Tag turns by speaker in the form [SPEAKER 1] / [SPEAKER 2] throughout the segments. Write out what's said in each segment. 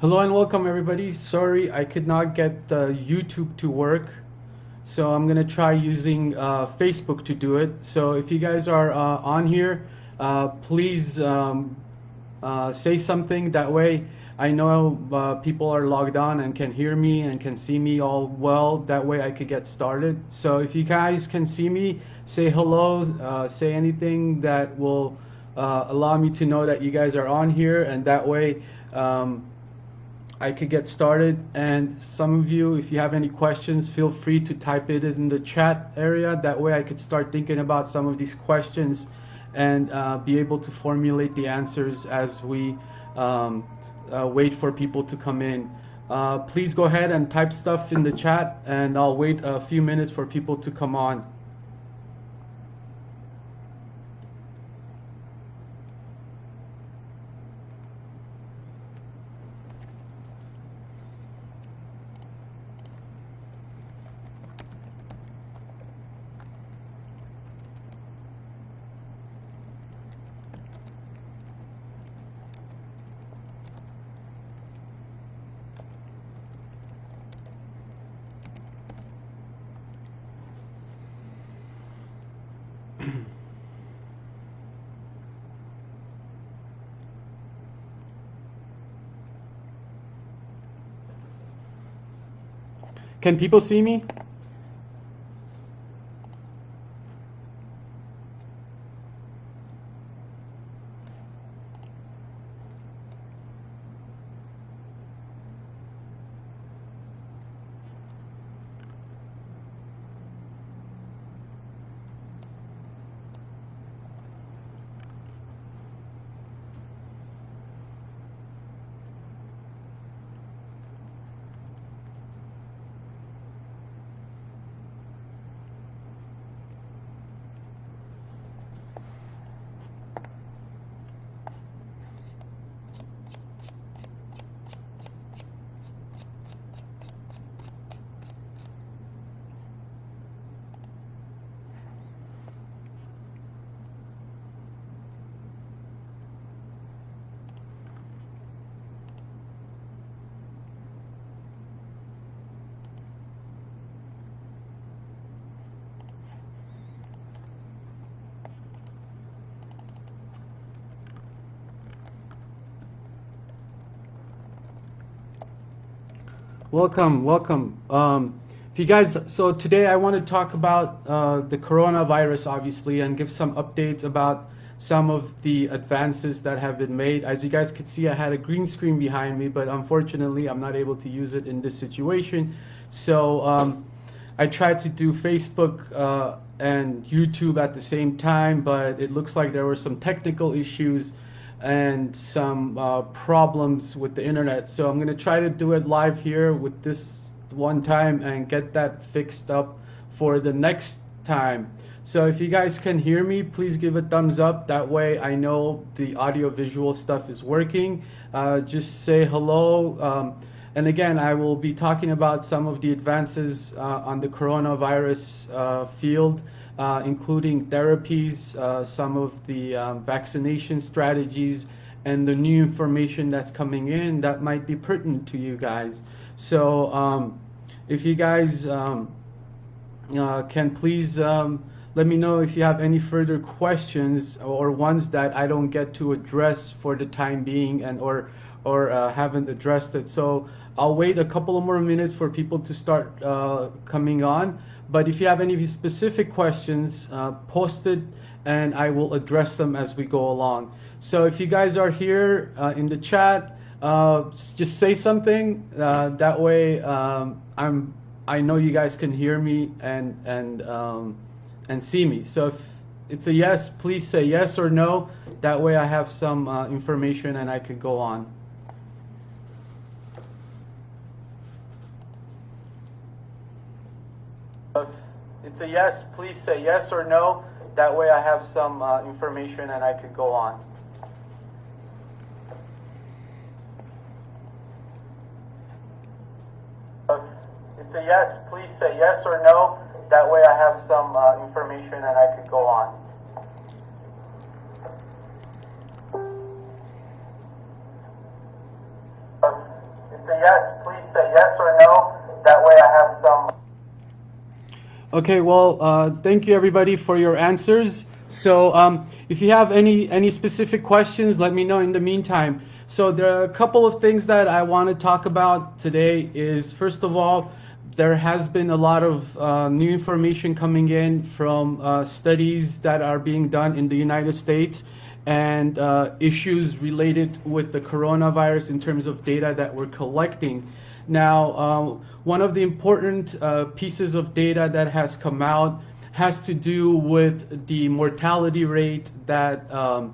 [SPEAKER 1] Hello and welcome everybody. Sorry I could not get the YouTube to work, so I'm gonna try using Facebook to do it. So if you guys are on here, please say something. That way I know people are logged on and can hear me and can see me all well. That way I could get started. So if you guys can see me, say hello, say anything that will allow me to know that you guys are on here, and that way I could get started. And some of you, if you have any questions, feel free to type it in the chat area. That way I could start thinking about some of these questions and be able to formulate the answers as we wait for people to come in. Please go ahead and type stuff in the chat, and I'll wait a few minutes for people to come on. Can people see me? Welcome, welcome. If you guys, so today I want to talk about the coronavirus, obviously, and give some updates about some of the advances that have been made. As you guys could see, I had a green screen behind me, but unfortunately, I'm not able to use it in this situation. So I tried to do Facebook and YouTube at the same time, but it looks like there were some technical issues and some problems with the internet. So I'm going to try to do it live here with this one time and get that fixed up for the next time. So if you guys can hear me, please give a thumbs up. That way I know the audio visual stuff is working. Just say hello. And again, I will be talking about some of the advances on the coronavirus field, including therapies, some of the vaccination strategies, and the new information that's coming in that might be pertinent to you guys. So if you guys can please let me know if you have any further questions or ones that I don't get to address for the time being and or haven't addressed it. So I'll wait a couple of more minutes for people to start coming on. But if you have any specific questions, post it and I will address them as we go along. So if you guys are here in the chat, just say something. That way I know you guys can hear me and see me. So if it's a yes, please say yes or no. That way I have some information and I can go on. If it's a yes, please say yes or no. That way I have some information and I can go on. If it's a yes, please say yes or no. That way I have some information and I can go on. If
[SPEAKER 2] So yes, please say yes or no. That way I have some.
[SPEAKER 1] Okay, well, thank you everybody for your answers. So if you have any specific questions, let me know in the meantime. So there are a couple of things that I want to talk about today is, first of all, there has been a lot of new information coming in from studies that are being done in the United States and issues related with the coronavirus in terms of data that we're collecting. Now, one of the important pieces of data that has come out has to do with the mortality rate that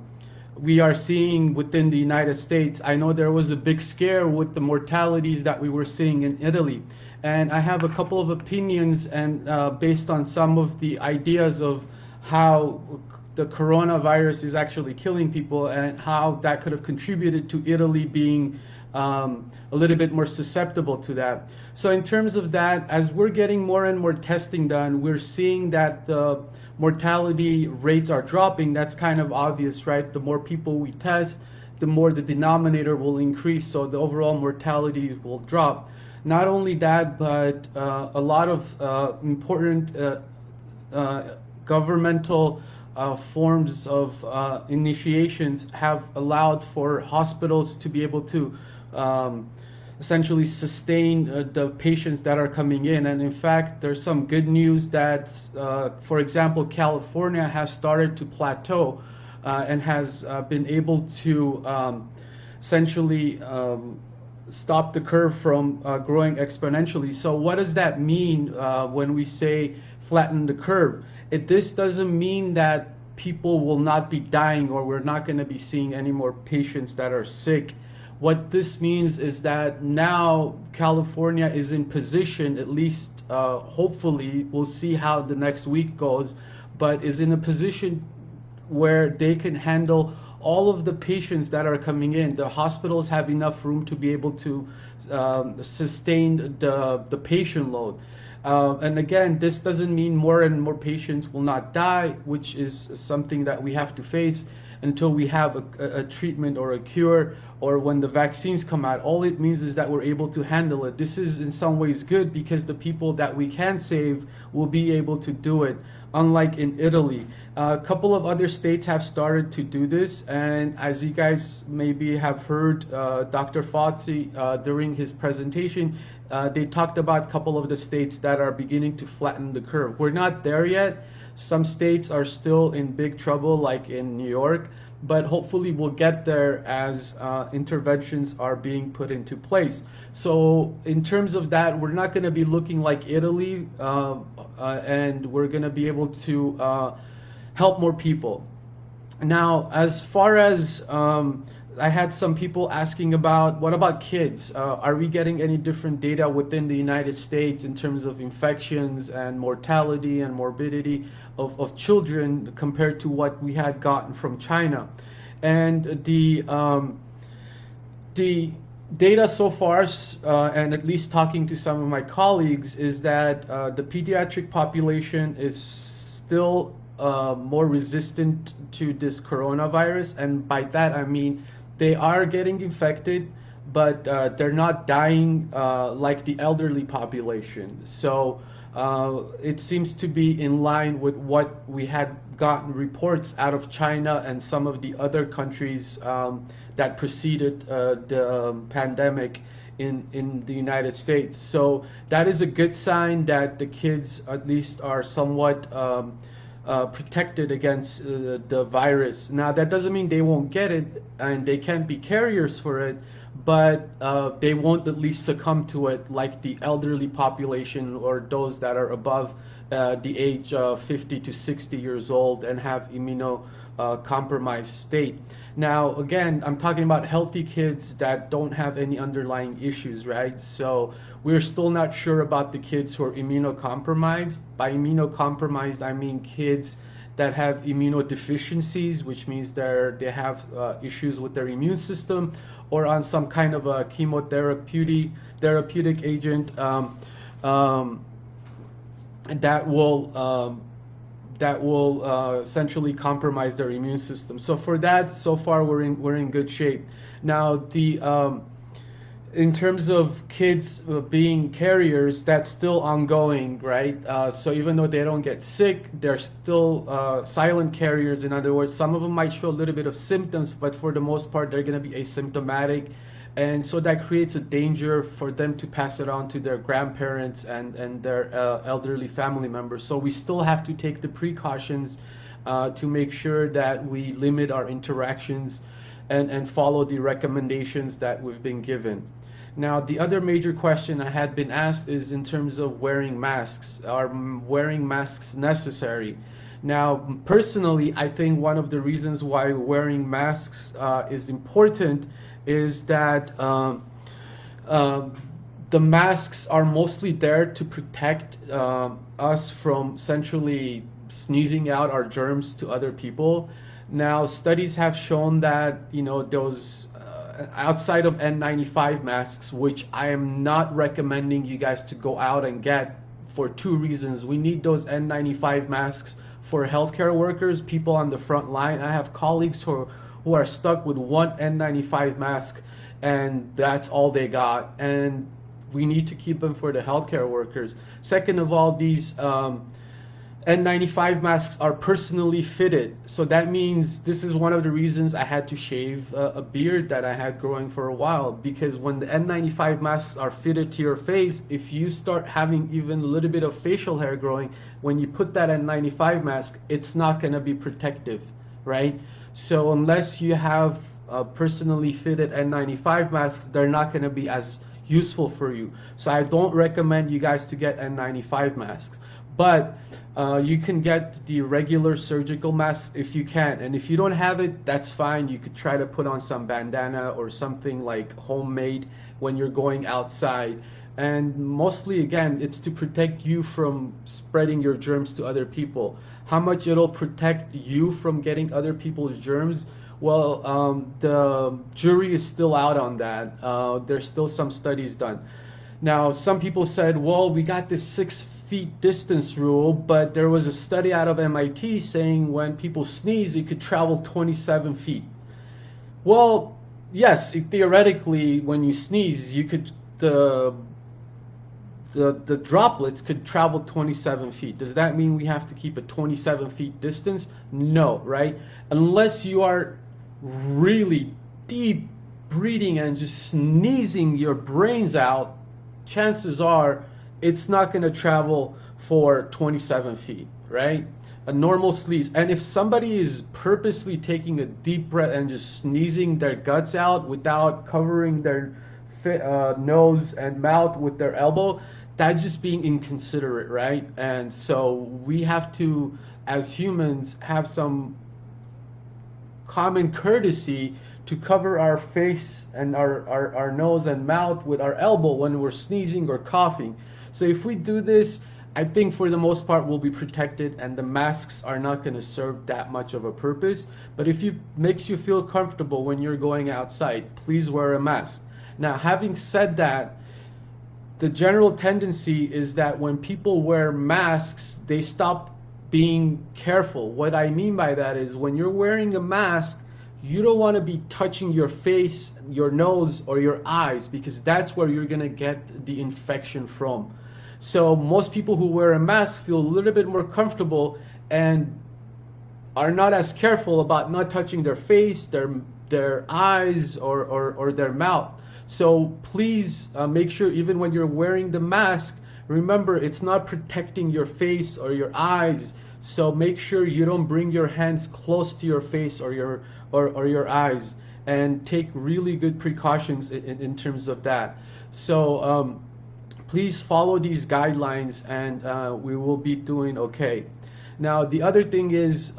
[SPEAKER 1] we are seeing within the United States. I know there was a big scare with the mortalities that we were seeing in Italy. And I have a couple of opinions and based on some of the ideas of how the coronavirus is actually killing people and how that could have contributed to Italy being a little bit more susceptible to that. So in terms of that, as we're getting more and more testing done, we're seeing that the mortality rates are dropping. That's kind of obvious, right? The more people we test, the more the denominator will increase, so the overall mortality will drop. Not only that, but a lot of important governmental forms of initiations have allowed for hospitals to be able to essentially sustain the patients that are coming in. And in fact, there's some good news that, for example, California has started to plateau and has been able to essentially stop the curve from growing exponentially. So what does that mean when we say flatten the curve? This doesn't mean that people will not be dying or we're not going to be seeing any more patients that are sick. What this means is that now California is in position, at least hopefully, we'll see how the next week goes, but is in a position where they can handle all of the patients that are coming in. The hospitals have enough room to be able to sustain the patient load. And again, this doesn't mean more and more patients will not die, which is something that we have to face until we have a treatment or a cure or when the vaccines come out. All it means is that we're able to handle it. This is in some ways good because the people that we can save will be able to do it, unlike in Italy. A couple of other states have started to do this, and as you guys maybe have heard Dr. Fauci during his presentation, they talked about a couple of the states that are beginning to flatten the curve. We're not there yet. Some states are still in big trouble, like in New York, but hopefully we'll get there as interventions are being put into place. So in terms of that, we're not going to be looking like Italy, and we're going to be able to help more people. Now, as far as I had some people asking about, what about kids? Are we getting any different data within the United States in terms of infections and mortality and morbidity of children compared to what we had gotten from China? And the data so far, and at least talking to some of my colleagues, is that the pediatric population is still more resistant to this coronavirus. And by that I mean they are getting infected, but they're not dying like the elderly population. So it seems to be in line with what we had gotten reports out of China and some of the other countries that preceded the pandemic in the United States. So that is a good sign that the kids at least are somewhat protected against the virus. Now that doesn't mean they won't get it and they can't be carriers for it, but they won't at least succumb to it like the elderly population or those that are above the age of 50 to 60 years old and have immunocompromised state. Now again, I'm talking about healthy kids that don't have any underlying issues, right? So we're still not sure about the kids who are immunocompromised. By immunocompromised, I mean kids that have immunodeficiencies, which means they have issues with their immune system, or on some kind of a chemotherapeutic agent that will essentially compromise their immune system. So for that, so far we're in good shape. Now in terms of kids being carriers, that's still ongoing, right? So even though they don't get sick, they're still silent carriers. In other words, some of them might show a little bit of symptoms, but for the most part, they're going to be asymptomatic. And so that creates a danger for them to pass it on to their grandparents and their elderly family members. So we still have to take the precautions to make sure that we limit our interactions and follow the recommendations that we've been given. Now, the other major question I had been asked is in terms of wearing masks. Are wearing masks necessary? Now, personally, I think one of the reasons why wearing masks is important is that the masks are mostly there to protect us from centrally sneezing out our germs to other people. Now, studies have shown that, those outside of N95 masks, which I am not recommending you guys to go out and get for two reasons. We need those N95 masks for healthcare workers, people on the front line. I have colleagues who are stuck with one N95 mask and that's all they got. And we need to keep them for the healthcare workers. Second of all, these N95 masks are personally fitted. So that means this is one of the reasons I had to shave a beard that I had growing for a while, because when the N95 masks are fitted to your face, if you start having even a little bit of facial hair growing, when you put that N95 mask, it's not going to be protective, right? So unless you have personally fitted N95 masks, they're not going to be as useful for you. So I don't recommend you guys to get N95 masks. But you can get the regular surgical mask if you can. And if you don't have it, that's fine. You could try to put on some bandana or something like homemade when you're going outside. And mostly, again, it's to protect you from spreading your germs to other people. How much it'll protect you from getting other people's germs? Well, the jury is still out on that. There's still some studies done. Now, some people said, well, we got this 6 feet distance rule, but there was a study out of MIT saying when people sneeze, it could travel 27 feet. Well, yes, theoretically, when you sneeze, you could the droplets could travel 27 feet. Does that mean we have to keep a 27 feet distance? No, right? Unless you are really deep breathing and just sneezing your brains out, chances are it's not going to travel for 27 feet, right? A normal sneeze. And if somebody is purposely taking a deep breath and just sneezing their guts out without covering their nose and mouth with their elbow, that's just being inconsiderate, right? And so we have to, as humans, have some common courtesy to cover our face and our nose and mouth with our elbow when we're sneezing or coughing. So if we do this, I think for the most part we'll be protected and the masks are not going to serve that much of a purpose. But if it makes you feel comfortable when you're going outside, please wear a mask. Now, having said that, the general tendency is that when people wear masks, they stop being careful. What I mean by that is when you're wearing a mask, you don't want to be touching your face, your nose, or your eyes, because that's where you're going to get the infection from. So most people who wear a mask feel a little bit more comfortable and are not as careful about not touching their face, their eyes, or their mouth. So please make sure, even when you're wearing the mask, remember it's not protecting your face or your eyes. So make sure you don't bring your hands close to your face or your eyes, and take really good precautions in terms of that. So please follow these guidelines and we will be doing okay. Now, the other thing is,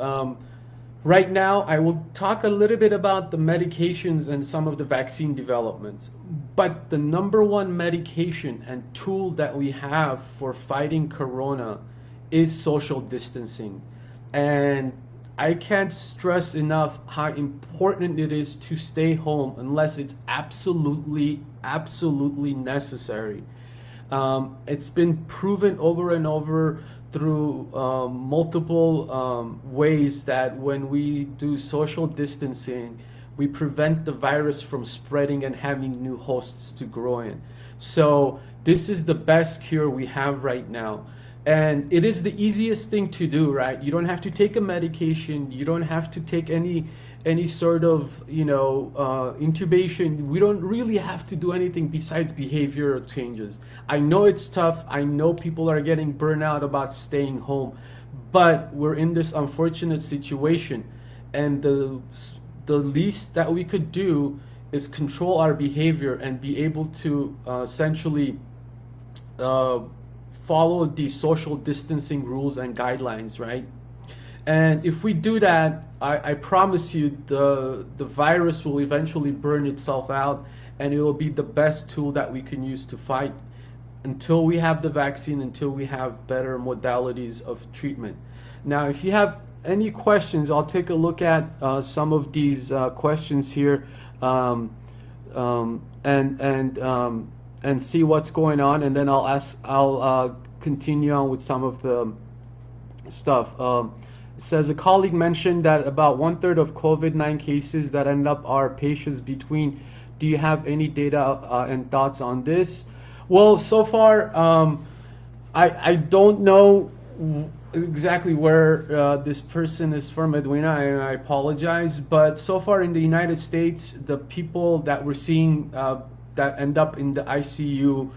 [SPEAKER 1] right now I will talk a little bit about the medications and some of the vaccine developments. But the number one medication and tool that we have for fighting corona is social distancing. And I can't stress enough how important it is to stay home unless it's absolutely necessary. It's been proven over and over through multiple ways that when we do social distancing, we prevent the virus from spreading and having new hosts to grow in. So this is the best cure we have right now. And it is the easiest thing to do, right? You don't have to take a medication. You don't have to take any sort of, intubation. We don't really have to do anything besides behavioral changes. I know it's tough. I know people are getting burnt out about staying home, but we're in this unfortunate situation, and the least that we could do is control our behavior and be able to essentially follow the social distancing rules and guidelines, right? And if we do that, I promise you the virus will eventually burn itself out, and it will be the best tool that we can use to fight until we have the vaccine, until we have better modalities of treatment. Now, if you have any questions, I'll take a look at some of these questions here and see what's going on, and then I'll continue on with some of the stuff. It says a colleague mentioned that about 1/3 of COVID-19 cases that end up are patients between. Do you have any data and thoughts on this? Well, so far, I don't know exactly where this person is from, Edwina, and I apologize, but so far in the United States, the people that we're seeing that end up in the ICU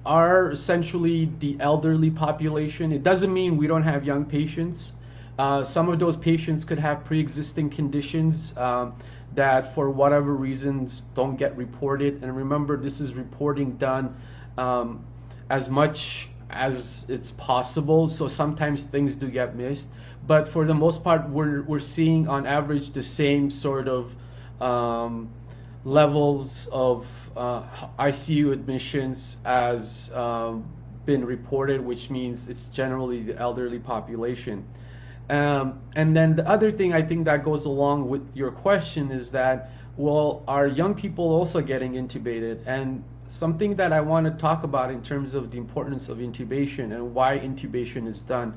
[SPEAKER 1] are essentially the elderly population. It doesn't mean we don't have young patients. Some of those patients could have pre-existing conditions that for whatever reasons don't get reported. And remember, this is reporting done as much as it's possible, so sometimes things do get missed. But for the most part, we're seeing on average the same sort of levels of ICU admissions as been reported, which means it's generally the elderly population. And then the other thing I think that goes along with your question is that, well, are young people also getting intubated? And something that I want to talk about in terms of the importance of intubation and why intubation is done.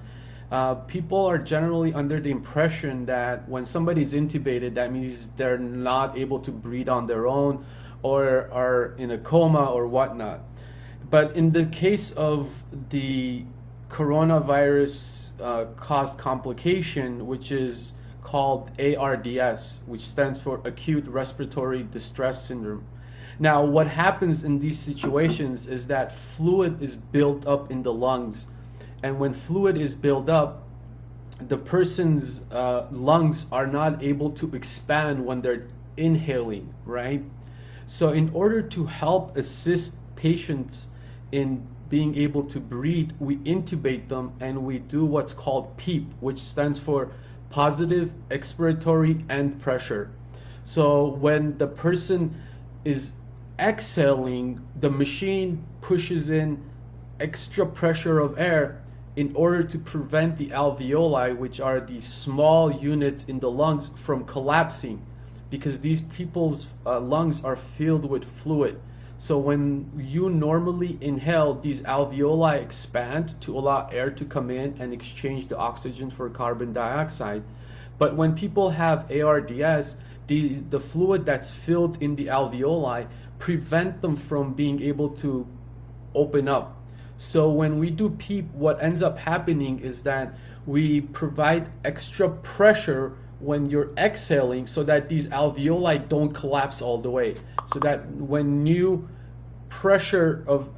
[SPEAKER 1] People are generally under the impression that when somebody's intubated, that means they're not able to breathe on their own or are in a coma or whatnot. But in the case of the coronavirus caused complication, which is called ARDS, which stands for acute respiratory distress syndrome. Now, what happens in these situations is that fluid is built up in the lungs. And when fluid is built up, the person's lungs are not able to expand when they're inhaling, right? So in order to help assist patients in being able to breathe, we intubate them and we do what's called PEEP, which stands for positive expiratory end pressure. So when the person is exhaling, the machine pushes in extra pressure of air in order to prevent the alveoli, which are the small units in the lungs, from collapsing, because these people's lungs are filled with fluid. So when you normally inhale, these alveoli expand to allow air to come in and exchange the oxygen for carbon dioxide. But when people have ARDS, the fluid that's filled in the alveoli prevent them from being able to open up. So when we do PEEP, what ends up happening is that we provide extra pressure when you're exhaling so that these alveoli don't collapse all the way. So that when new pressure of,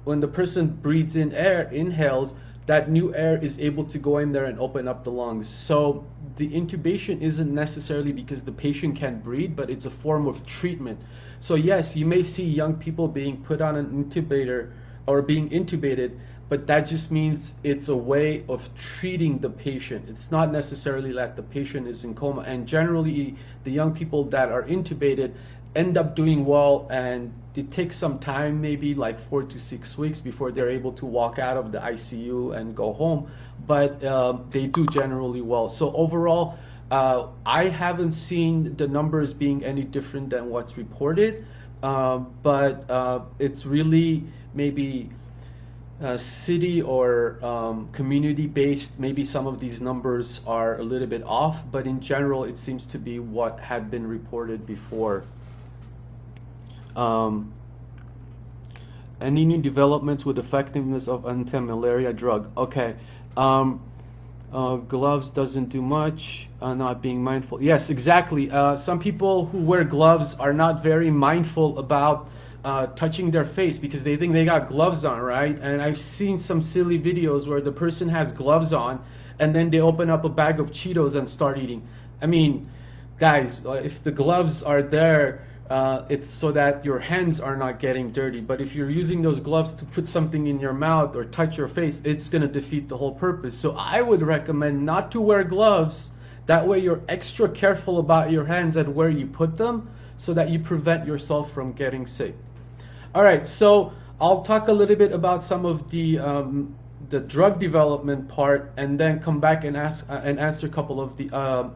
[SPEAKER 1] when the person breathes in air, inhales, that new air is able to go in there and open up the lungs. So the intubation isn't necessarily because the patient can't breathe, but it's a form of treatment. So yes, you may see young people being put on an intubator or being intubated, but that just means it's a way of treating the patient. It's not necessarily that the patient is in coma. And generally, the young people that are intubated end up doing well, and it takes some time, maybe like 4 to 6 weeks, before they're able to walk out of the ICU and go home, but they do generally well. So overall, I haven't seen the numbers being any different than what's reported, but it's really maybe city or community-based, maybe some of these numbers are a little bit off, but in general, it seems to be what had been reported before. Any new developments with effectiveness of anti-malaria drug? Okay. Gloves doesn't do much. Not being mindful. Yes, exactly. Some people who wear gloves are not very mindful about touching their face because they think they got gloves on, right? And I've seen some silly videos where the person has gloves on and then they open up a bag of Cheetos and start eating. I mean, guys, if the gloves are there, it's so that your hands are not getting dirty. But if you're using those gloves to put something in your mouth or touch your face, it's going to defeat the whole purpose. So I would recommend not to wear gloves. That way you're extra careful about your hands and where you put them so that you prevent yourself from getting sick. All right, so I'll talk a little bit about some of the drug development part and then come back and answer a couple of the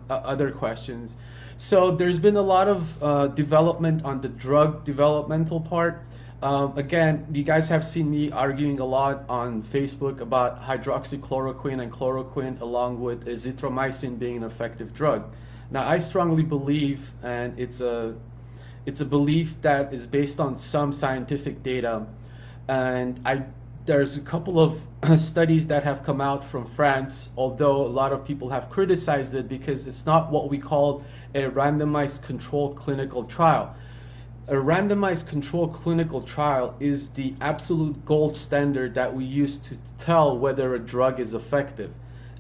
[SPEAKER 1] other questions. So there's been a lot of development on the drug developmental part. Again, you guys have seen me arguing a lot on Facebook about hydroxychloroquine and chloroquine along with azithromycin being an effective drug. Now, I strongly believe, and it's a belief that is based on some scientific data, and there's a couple of studies that have come out from France, although a lot of people have criticized it because it's not what we call a randomized controlled clinical trial. A randomized controlled clinical trial is the absolute gold standard that we use to tell whether a drug is effective.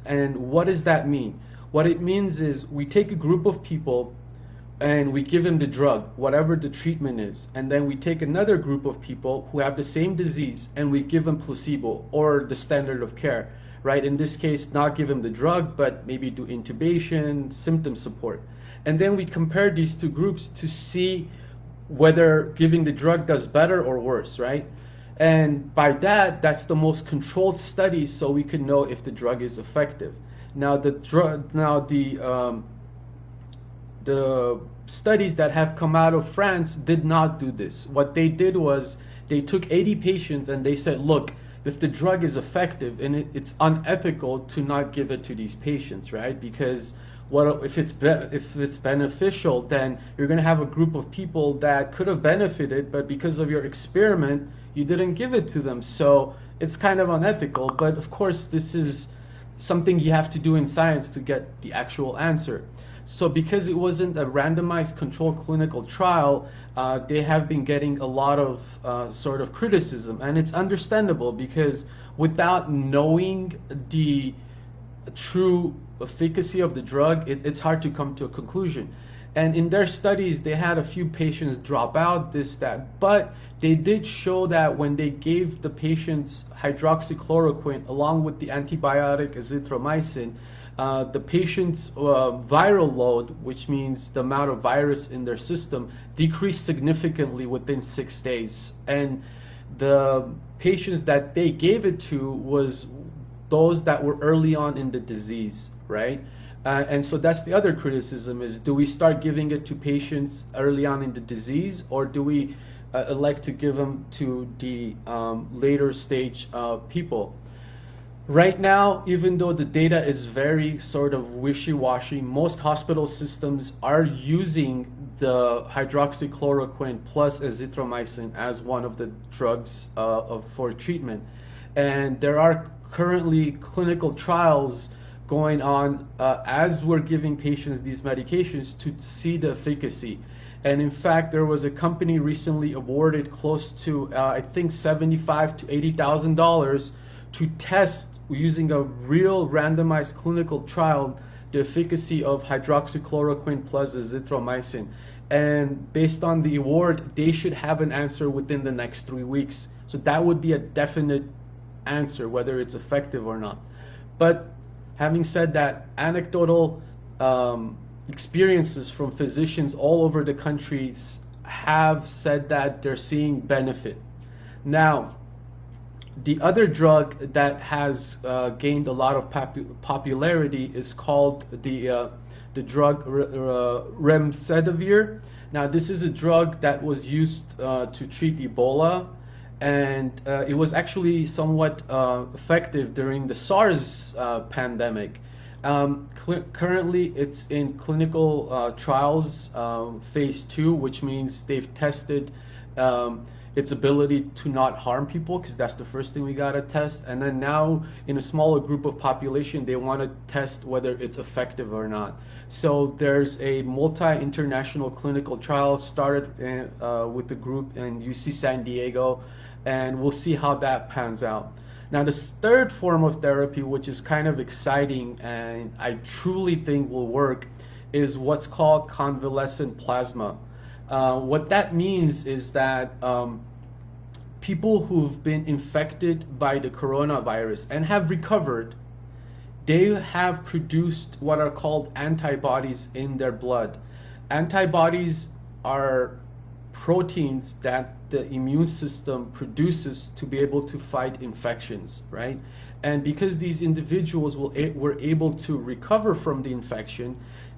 [SPEAKER 1] And what does that mean? What it means is we take a group of people and we give them the drug, whatever the treatment is, and then we take another group of people who have the same disease and we give them placebo or the standard of care, right? In this case, not give them the drug, but maybe do intubation, symptom support. And then we compare these two groups to see whether giving the drug does better or worse, right? And by that, that's the most controlled study, so we can know if the drug is effective. Now, the studies that have come out of France did not do this. What they did was they took 80 patients and they said, look, if the drug is effective, and it's unethical to not give it to these patients, right? Because if it's beneficial, then you're going to have a group of people that could have benefited, but because of your experiment, you didn't give it to them. So it's kind of unethical. But of course, this is something you have to do in science to get the actual answer. So because it wasn't a randomized controlled clinical trial, they have been getting a lot of sort of criticism. And it's understandable because without knowing the true efficacy of the drug, it's hard to come to a conclusion. And in their studies, they had a few patients drop out, that. But they did show that when they gave the patients hydroxychloroquine along with the antibiotic azithromycin, the patient's viral load, which means the amount of virus in their system, decreased significantly within 6 days. And the patients that they gave it to was those that were early on in the disease, right? And so that's the other criticism is, do we start giving it to patients early on in the disease, or do we elect to give them to the later stage people? Right now, even though the data is very sort of wishy-washy, most hospital systems are using the hydroxychloroquine plus azithromycin as one of the drugs for treatment. And there are currently clinical trials going on as we're giving patients these medications to see the efficacy. And in fact, there was a company recently awarded close to, I think, $75,000 to $80,000 to test using a real randomized clinical trial the efficacy of hydroxychloroquine plus azithromycin. And based on the award, they should have an answer within the next 3 weeks. So that would be a definite answer whether it's effective or not. But having said that, anecdotal experiences from physicians all over the countries have said that they're seeing benefit. Now, the other drug that has gained a lot of popularity is called the drug remdesivir. Now, this is a drug that was used to treat Ebola, and it was actually somewhat effective during the SARS pandemic. Currently, it's in clinical trials, phase 2, which means they've tested its ability to not harm people, because that's the first thing we gotta test. And then now, in a smaller group of population, they want to test whether it's effective or not. So there's a multi-international clinical trial started with the group in UC San Diego, and we'll see how that pans out. Now, the third form of therapy, which is kind of exciting and I truly think will work, is what's called convalescent plasma. What that means is that people who've been infected by the coronavirus and have recovered, they have produced what are called antibodies in their blood. Antibodies are proteins that the immune system produces to be able to fight infections, right? And because these individuals were able to recover from the infection,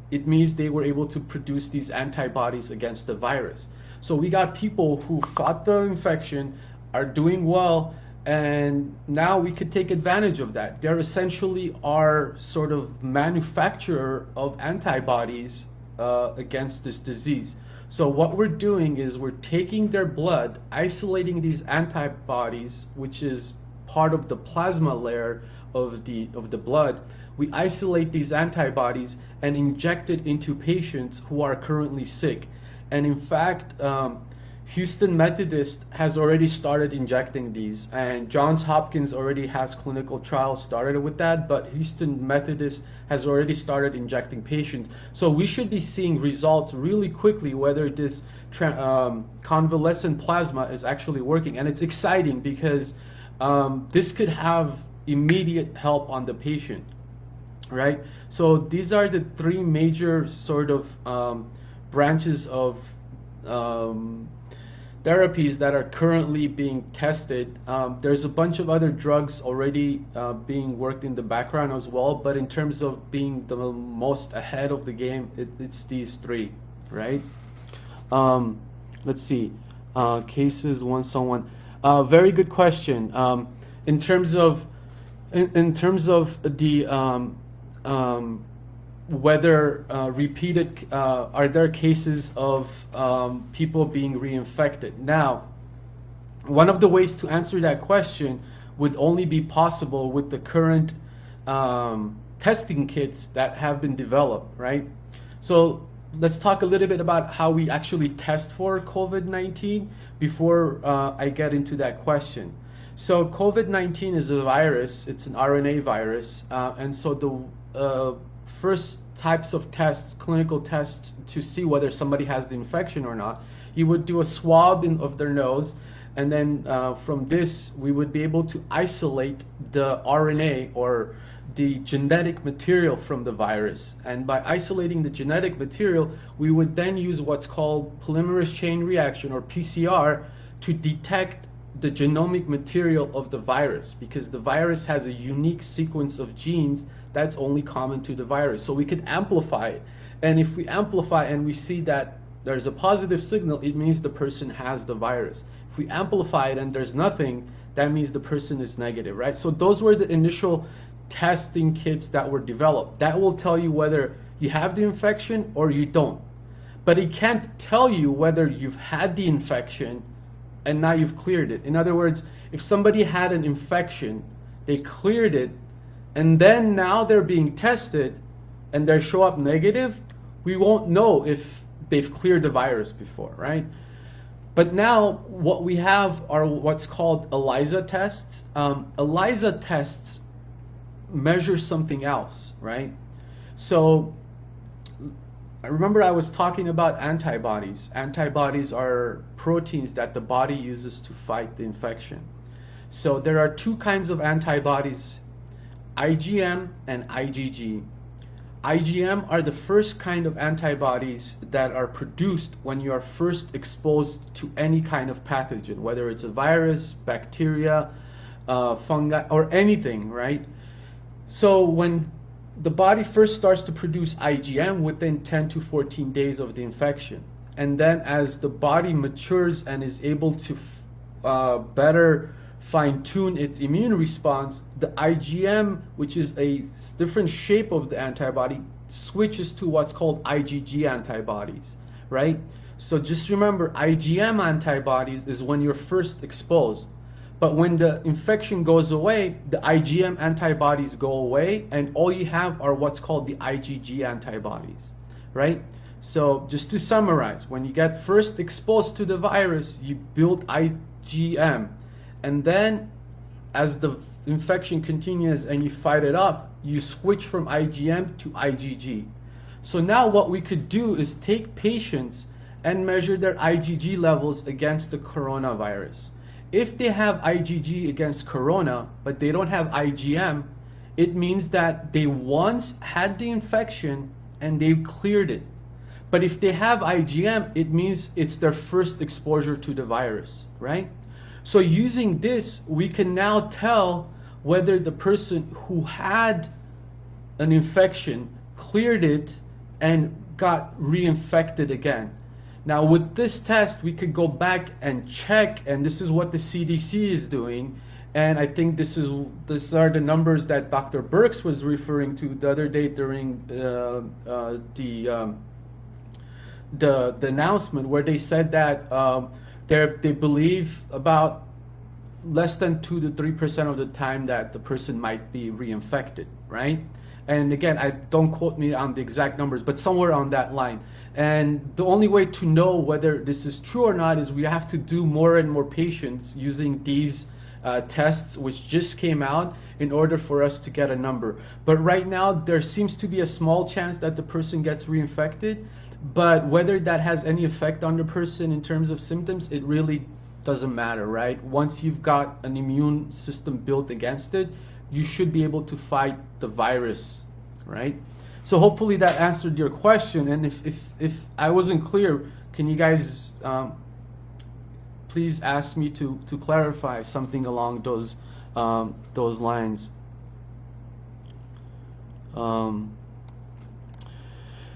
[SPEAKER 1] it means they were able to produce these antibodies against the virus. So we got people who fought the infection, are doing well, and now we could take advantage of that. They're essentially our sort of manufacturer of antibodies against this disease. So what we're doing is we're taking their blood, isolating these antibodies, which is part of the plasma layer of the blood. We isolate these antibodies and inject it into patients who are currently sick. And in fact, Houston Methodist has already started injecting these, and Johns Hopkins already has clinical trials started with that, but Houston Methodist has already started injecting patients. So we should be seeing results really quickly whether this convalescent plasma is actually working. And it's exciting because this could have immediate help on the patient, right? So these are the three major sort of branches of therapies that are currently being tested. There's a bunch of other drugs already being worked in the background as well, but in terms of being the most ahead of the game, it's these three, right? Let's see, cases, someone. Very good question. In terms of the whether repeated, are there cases of people being reinfected? Now, one of the ways to answer that question would only be possible with the current testing kits that have been developed, right? So let's talk a little bit about how we actually test for COVID-19 before I get into that question. So COVID-19 is a virus, it's an RNA virus, and so the first types of tests, clinical tests to see whether somebody has the infection or not, you would do a swab of their nose, and then from this we would be able to isolate the RNA or the genetic material from the virus. And by isolating the genetic material, we would then use what's called polymerase chain reaction, or PCR, to detect the genomic material of the virus, because the virus has a unique sequence of genes that's only common to the virus. So we could amplify it. And if we amplify and we see that there's a positive signal, it means the person has the virus. If we amplify it and there's nothing, that means the person is negative, right? So those were the initial testing kits that were developed. That will tell you whether you have the infection or you don't. But it can't tell you whether you've had the infection and now you've cleared it. In other words, if somebody had an infection, they cleared it, and then now they're being tested and they show up negative, we won't know if they've cleared the virus before, right? But now what we have are what's called ELISA tests. ELISA tests measure something else, right? So I remember I was talking about antibodies. Antibodies are proteins that the body uses to fight the infection. So there are two kinds of antibodies, IgM and IgG. IgM are the first kind of antibodies that are produced when you are first exposed to any kind of pathogen, whether it's a virus, bacteria, fungi, or anything, right? So when the body first starts to produce IgM within 10 to 14 days of the infection, and then as the body matures and is able to better fine-tune its immune response, the IgM, which is a different shape of the antibody, switches to what's called IgG antibodies, right? So just remember, IgM antibodies is when you're first exposed. But when the infection goes away, the IgM antibodies go away, and all you have are what's called the IgG antibodies, right? So just to summarize, when you get first exposed to the virus, you build IgM, and then as the infection continues and you fight it off, you switch from IgM to IgG. So now what we could do is take patients and measure their IgG levels against the coronavirus. If they have IgG against corona, but they don't have IgM, it means that they once had the infection and they cleared it. But if they have IgM, it means it's their first exposure to the virus, right? So using this, we can now tell whether the person who had an infection cleared it and got reinfected again. Now with this test, we could go back and check, and this is what the CDC is doing. And I think these are the numbers that Dr. Birx was referring to the other day during the announcement, where they said that they believe about less than 2 to 3% of the time that the person might be reinfected, right? And again, I don't quote me on the exact numbers, but somewhere on that line. And the only way to know whether this is true or not is we have to do more and more patients using these tests, which just came out, in order for us to get a number. But right now, there seems to be a small chance that the person gets reinfected. But whether that has any effect on the person in terms of symptoms, it really doesn't matter, right? Once you've got an immune system built against it, you should be able to fight the virus, right? So hopefully that answered your question. And if I wasn't clear, can you guys please ask me to clarify something along those lines?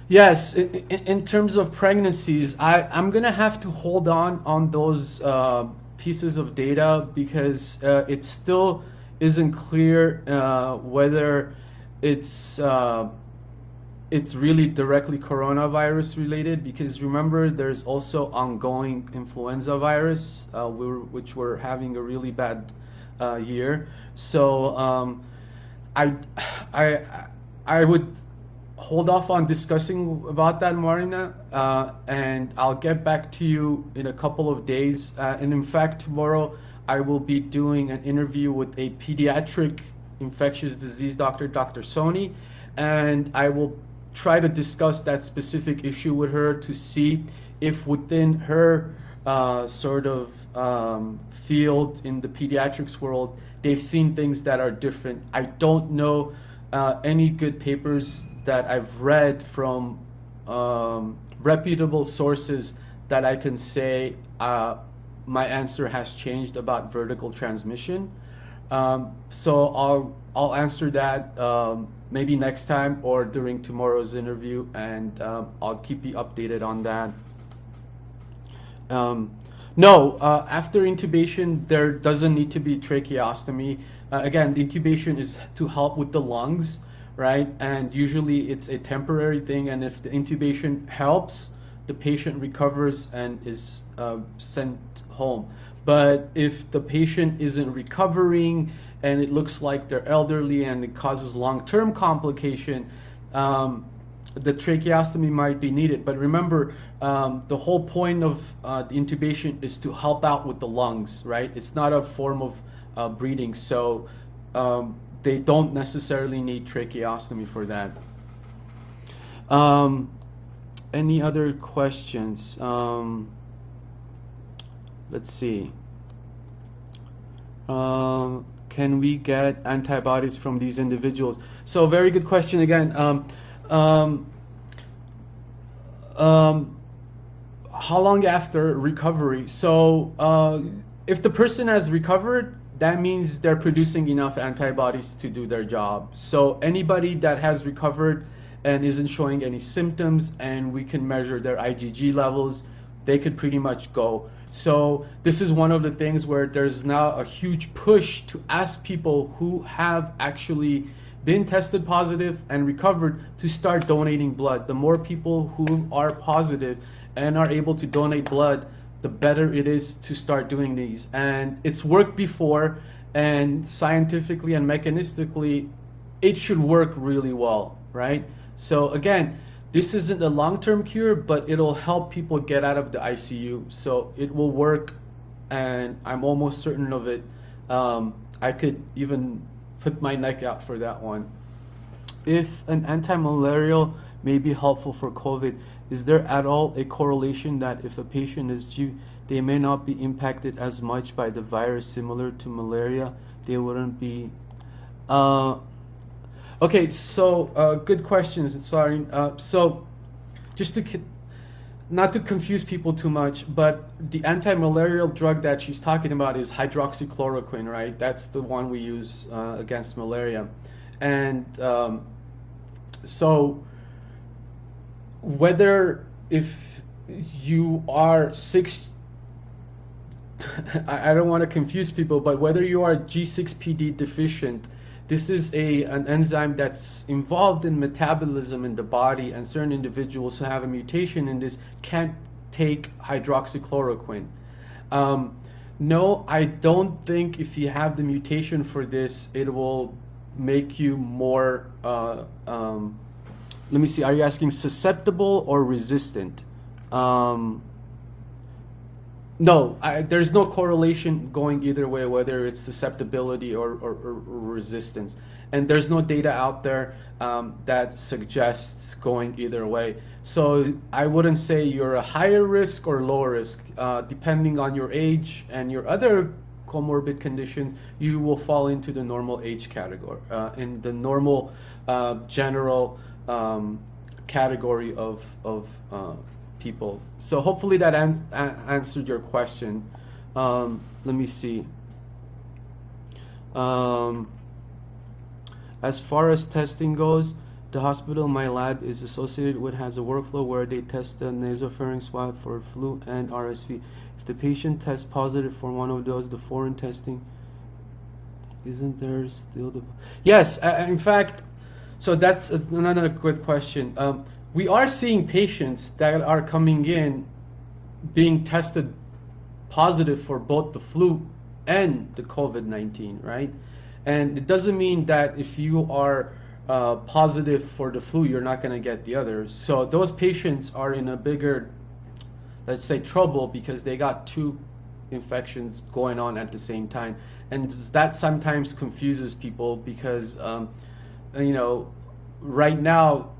[SPEAKER 1] Yes, in terms of pregnancies, I'm going to have to hold on those pieces of data because it still isn't clear whether it's really directly coronavirus related, because remember there's also ongoing influenza virus, which we're having a really bad year. So I would hold off on discussing about that, Marina, and I'll get back to you in a couple of days. And in fact, tomorrow I will be doing an interview with a pediatric infectious disease doctor, Dr. Soni, and I will try to discuss that specific issue with her to see if within her sort of field in the pediatrics world, they've seen things that are different. I don't know any good papers that I've read from reputable sources that I can say my answer has changed about vertical transmission. So I'll answer that maybe next time or during tomorrow's interview, and I'll keep you updated on that. No, after intubation, there doesn't need to be tracheostomy. Again, the intubation is to help with the lungs, right? And usually it's a temporary thing, and if the intubation helps, the patient recovers and is sent home. But if the patient isn't recovering and it looks like they're elderly and it causes long-term complication, the tracheostomy might be needed. But remember, the whole point of the intubation is to help out with the lungs, right? It's not a form of breathing, so they don't necessarily need tracheostomy for that. Any other questions? Let's see. Can we get antibodies from these individuals? So very good question again. How long after recovery? So if the person has recovered, that means they're producing enough antibodies to do their job. So anybody that has recovered and isn't showing any symptoms, and we can measure their IgG levels, they could pretty much go. So this is one of the things where there's now a huge push to ask people who have actually been tested positive and recovered to start donating blood. The more people who are positive and are able to donate blood, the better it is to start doing these. And it's worked before, and scientifically and mechanistically, it should work really well, right? So again, this isn't a long-term cure, but it'll help people get out of the ICU. So it will work, and I'm almost certain of it. I could even put my neck out for that one. If an anti-malarial may be helpful for COVID, is there at all a correlation that if a patient is due, they may not be impacted as much by the virus similar to malaria? They wouldn't be... Okay, so good questions. Sorry. So just to not to confuse people too much, but the anti-malarial drug that she's talking about is hydroxychloroquine, right? That's the one we use against malaria. And so whether if you are I don't want to confuse people, but whether you are G6PD deficient, this is an enzyme that's involved in metabolism in the body, and certain individuals who have a mutation in this can't take hydroxychloroquine. No, I don't think if you have the mutation for this, it will make you more, let me see, are you asking susceptible or resistant? No, there's no correlation going either way, whether it's susceptibility or resistance. And there's no data out there that suggests going either way. So I wouldn't say you're a higher risk or lower risk. Depending on your age and your other comorbid conditions, you will fall into the normal age category, in the normal general category of people. So hopefully that answered your question. Let me see. As far as testing goes, the hospital my lab is associated with has a workflow where they test the nasopharynx swab for flu and RSV. If the patient tests positive for one of those, the foreign testing, isn't there still the... Yes, in fact, so that's another good question. We are seeing patients that are coming in being tested positive for both the flu and the COVID-19, right? And it doesn't mean that if you are positive for the flu, you're not going to get the others. So those patients are in a bigger, let's say, trouble because they got two infections going on at the same time. And that sometimes confuses people because, you know, right now,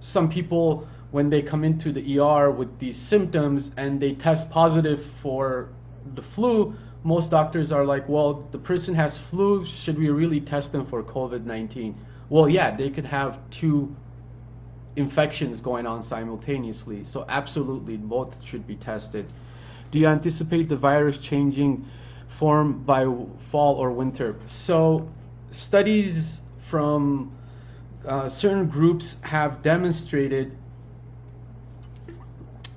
[SPEAKER 1] some people, when they come into the ER with these symptoms and they test positive for the flu, most doctors are like, well, the person has flu, should we really test them for COVID-19? Well, yeah, they could have two infections going on simultaneously. So absolutely, both should be tested. Do you anticipate the virus changing form by fall or winter? So studies from certain groups have demonstrated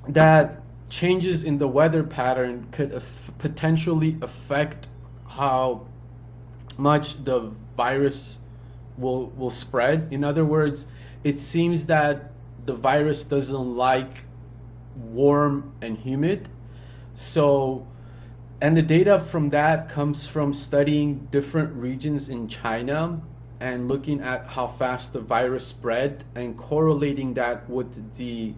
[SPEAKER 1] that changes in the weather pattern could potentially affect how much the virus will spread. In other words, it seems that the virus doesn't like warm and humid. So, and the data from that comes from studying different regions in China and looking at how fast the virus spread and correlating that with the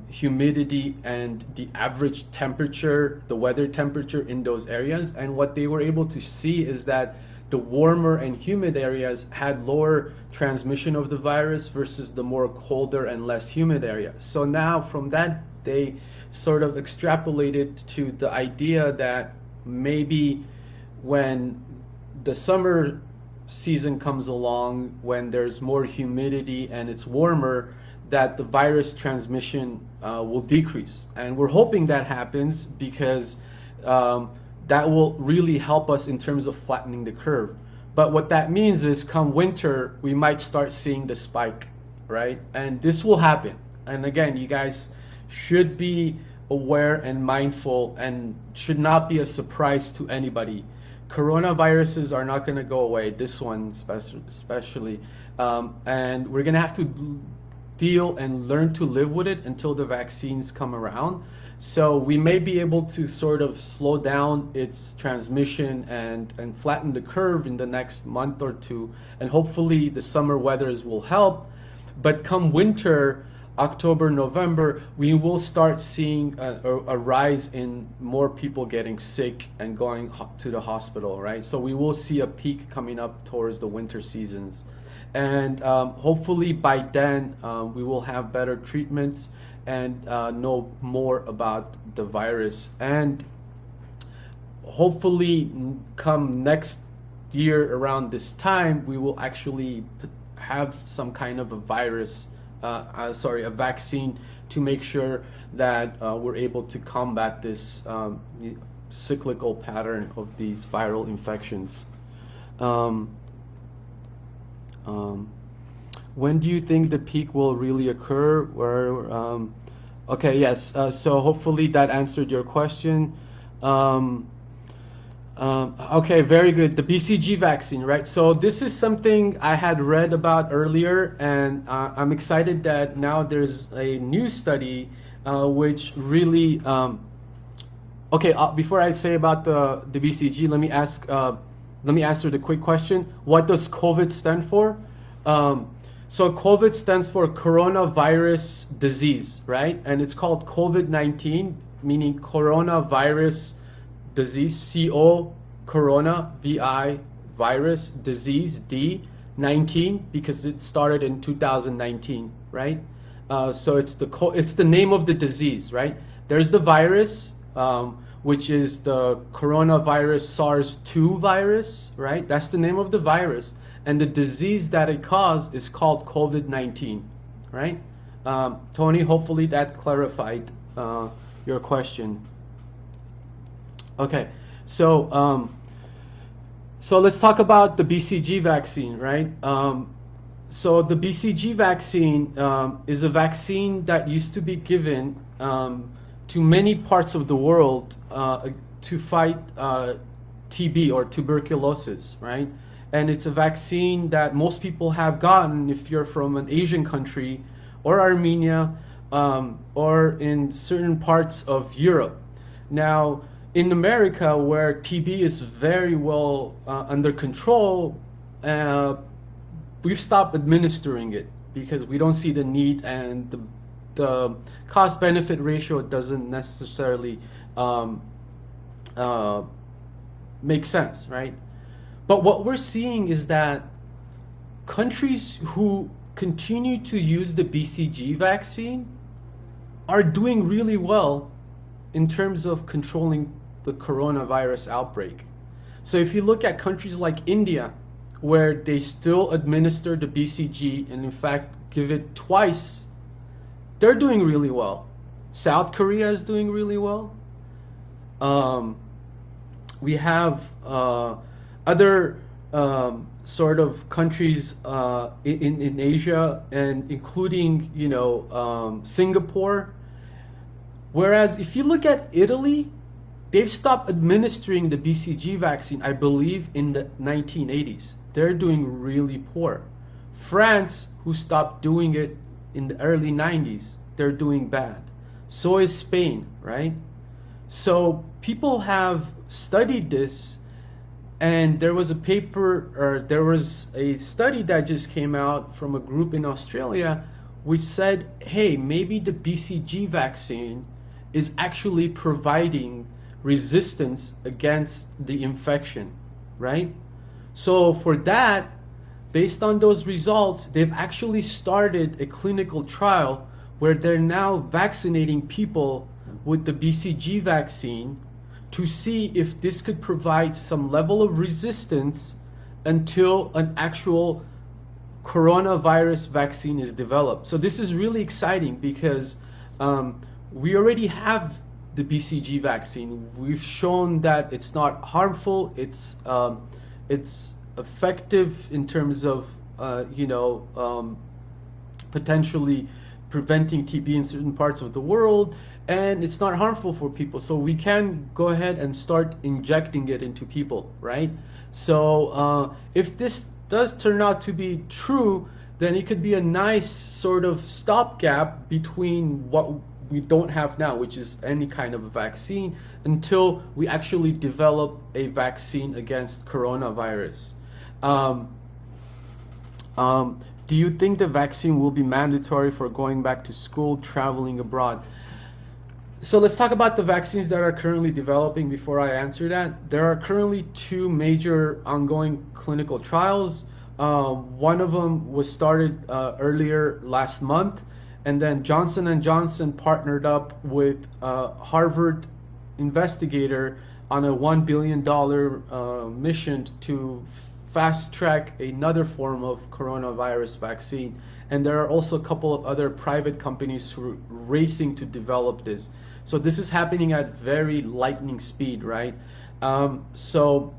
[SPEAKER 1] humidity and the average temperature, the weather temperature in those areas. And what they were able to see is that the warmer and humid areas had lower transmission of the virus versus the more colder and less humid areas. So now from that, they sort of extrapolated to the idea that maybe when the summer season comes along, when there's more humidity and it's warmer, that the virus transmission will decrease. And we're hoping that happens because that will really help us in terms of flattening the curve. But what that means is come winter, we might start seeing the spike, right? And this will happen. And again, you guys should be aware and mindful and should not be a surprise to anybody. Coronaviruses are not going to go away, this one especially. And we're going to have to deal and learn to live with it until the vaccines come around. So we may be able to sort of slow down its transmission and flatten the curve in the next month or two. And hopefully the summer weathers will help. But come winter, October, November, we will start seeing a rise in more people getting sick and going to the hospital, right? So we will see a peak coming up towards the winter seasons. And hopefully by then we will have better treatments and know more about the virus. And hopefully come next year around this time, we will actually have some kind of a a vaccine to make sure that we're able to combat this cyclical pattern of these viral infections. When do you think the peak will really occur? Okay, yes. So hopefully that answered your question. Okay, very good. The BCG vaccine, right? So this is something I had read about earlier, and I'm excited that now there's a new study which really. Okay, before I say about the BCG, let me answer the quick question. What does COVID stand for? So COVID stands for coronavirus disease, right? And it's called COVID-19, meaning coronavirus disease, CO, corona, VI, virus, disease, D, 19, because it started in 2019, right? So it's the name of the disease, right? There's the virus, which is the coronavirus SARS-2 virus, right? That's the name of the virus. And the disease that it caused is called COVID-19, right? Tony, hopefully that clarified your question. Okay, so let's talk about the BCG vaccine, right? So the BCG vaccine is a vaccine that used to be given to many parts of the world to fight TB or tuberculosis, right? And it's a vaccine that most people have gotten if you're from an Asian country or Armenia or in certain parts of Europe. Now, in America, where TB is very well under control, we've stopped administering it because we don't see the need, and the cost-benefit ratio doesn't necessarily make sense, right? But what we're seeing is that countries who continue to use the BCG vaccine are doing really well in terms of controlling the coronavirus outbreak. So if you look at countries like India, where they still administer the BCG and in fact give it twice, they're doing really well. South Korea is doing really well. We have other sort of countries in Asia, and including Singapore. Whereas if you look at Italy, they've stopped administering the BCG vaccine, I believe, in the 1980s. They're doing really poor. France, who stopped doing it in the early 90s, they're doing bad. So is Spain, right? So people have studied this, and there was a paper, or there was a study that just came out from a group in Australia which said, hey, maybe the BCG vaccine is actually providing resistance against the infection, right? So for that, based on those results, they've actually started a clinical trial where they're now vaccinating people with the BCG vaccine to see if this could provide some level of resistance until an actual coronavirus vaccine is developed. So this is really exciting because we already have the BCG vaccine. We've shown that it's not harmful. It's effective in terms of potentially preventing TB in certain parts of the world, and it's not harmful for people. So we can go ahead and start injecting it into people, right? So if this does turn out to be true, then it could be a nice sort of stopgap between what we don't have now, which is any kind of a vaccine, until we actually develop a vaccine against coronavirus. Do you think the vaccine will be mandatory for going back to school, traveling abroad? So let's talk about the vaccines that are currently developing before I answer that. There are currently 2 major ongoing clinical trials. One of them was started earlier last month, and then Johnson & Johnson partnered up with Harvard investigator on a $1 billion mission to fast track another form of coronavirus vaccine. And there are also a couple of other private companies who are racing to develop this. So this is happening at very lightning speed, right? So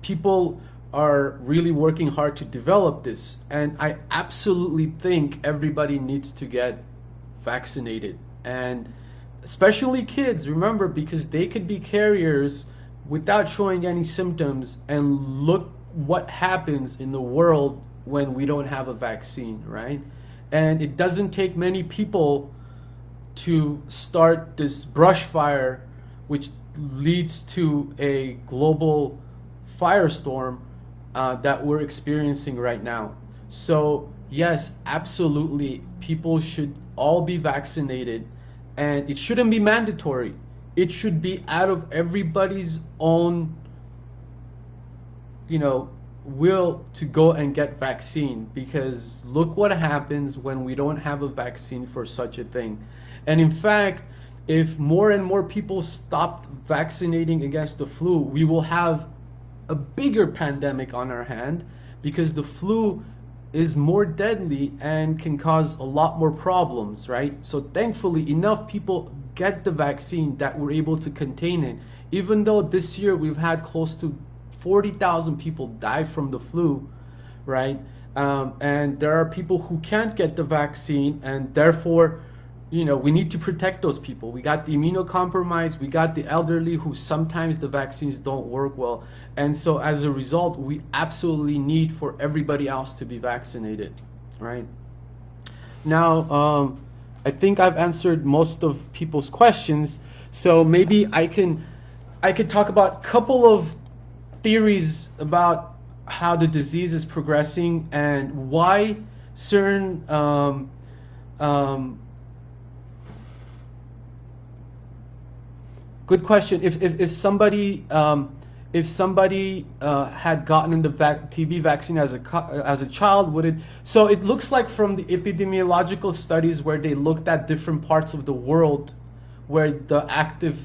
[SPEAKER 1] people are really working hard to develop this, and I absolutely think everybody needs to get vaccinated, and especially kids, remember, because they could be carriers without showing any symptoms, and look what happens in the world when we don't have a vaccine, right? And it doesn't take many people to start this brush fire, which leads to a global firestorm that we're experiencing right now. So yes, absolutely, people should all be vaccinated, and it shouldn't be mandatory. It should be out of everybody's own, will to go and get vaccine, because look what happens when we don't have a vaccine for such a thing. And in fact, if more and more people stopped vaccinating against the flu, we will have a bigger pandemic on our hand, because the flu is more deadly and can cause a lot more problems, right? So thankfully, enough people get the vaccine that we're able to contain it. Even though this year we've had close to 40,000 people die from the flu, right? And there are people who can't get the vaccine, and therefore, we need to protect those people. We got the immunocompromised, we got the elderly who sometimes the vaccines don't work well. And so as a result, we absolutely need for everybody else to be vaccinated, right? Now, I think I've answered most of people's questions. So maybe I could talk about a couple of theories about how the disease is progressing and why certain good question. If somebody had gotten the TB vaccine as a child, would it? So it looks like from the epidemiological studies where they looked at different parts of the world where the active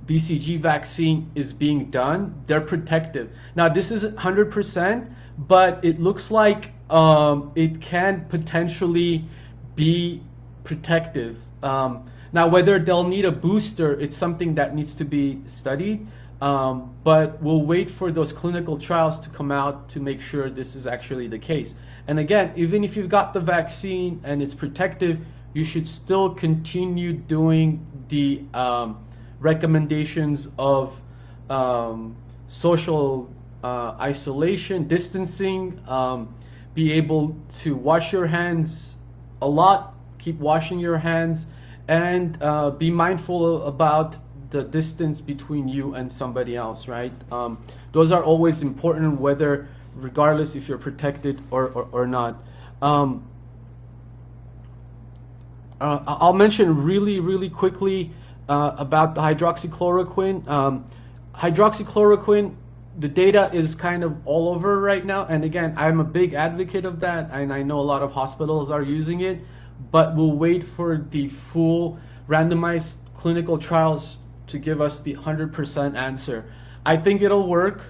[SPEAKER 1] BCG vaccine is being done, they're protective. Now this isn't 100%, but it looks like it can potentially be protective. Now, whether they'll need a booster, it's something that needs to be studied, but we'll wait for those clinical trials to come out to make sure this is actually the case. And again, even if you've got the vaccine and it's protective, you should still continue doing the recommendations of social isolation, distancing, be able to wash your hands a lot, keep washing your hands, and be mindful about the distance between you and somebody else, right? Those are always important, regardless if you're protected or not. I'll mention really quickly about the hydroxychloroquine. Hydroxychloroquine, the data is kind of all over right now, and again, I'm a big advocate of that, and I know a lot of hospitals are using it, but we'll wait for the full randomized clinical trials to give us the 100% answer. I think it'll work,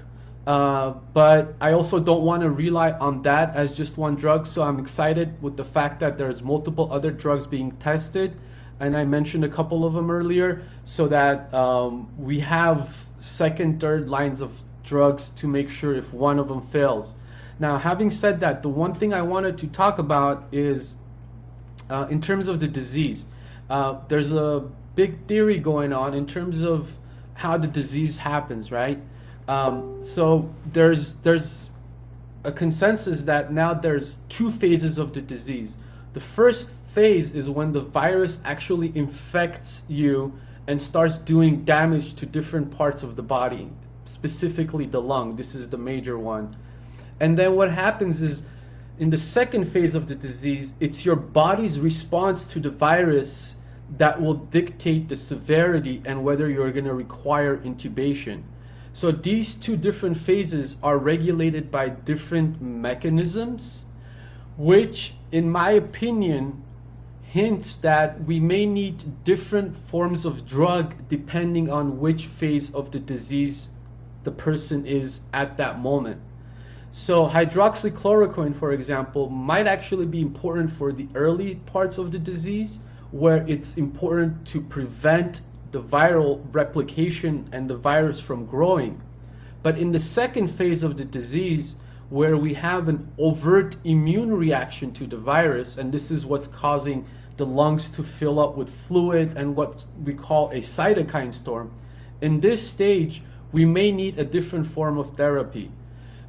[SPEAKER 1] but I also don't want to rely on that as just one drug, so I'm excited with the fact that there's multiple other drugs being tested, and I mentioned a couple of them earlier, so that we have second, third lines of drugs to make sure if one of them fails. Now, having said that, the one thing I wanted to talk about is in terms of the disease, there's a big theory going on in terms of how the disease happens, right? So there's a consensus that now there's two phases of the disease. The first phase is when the virus actually infects you and starts doing damage to different parts of the body, specifically the lung. This is the major one. And then what happens is, in the second phase of the disease, it's your body's response to the virus that will dictate the severity and whether you're going to require intubation. So these two different phases are regulated by different mechanisms, which, in my opinion, hints that we may need different forms of drug depending on which phase of the disease the person is at that moment. So hydroxychloroquine, for example, might actually be important for the early parts of the disease, where it's important to prevent the viral replication and the virus from growing. But in the second phase of the disease, where we have an overt immune reaction to the virus, and this is what's causing the lungs to fill up with fluid and what we call a cytokine storm, in this stage, we may need a different form of therapy.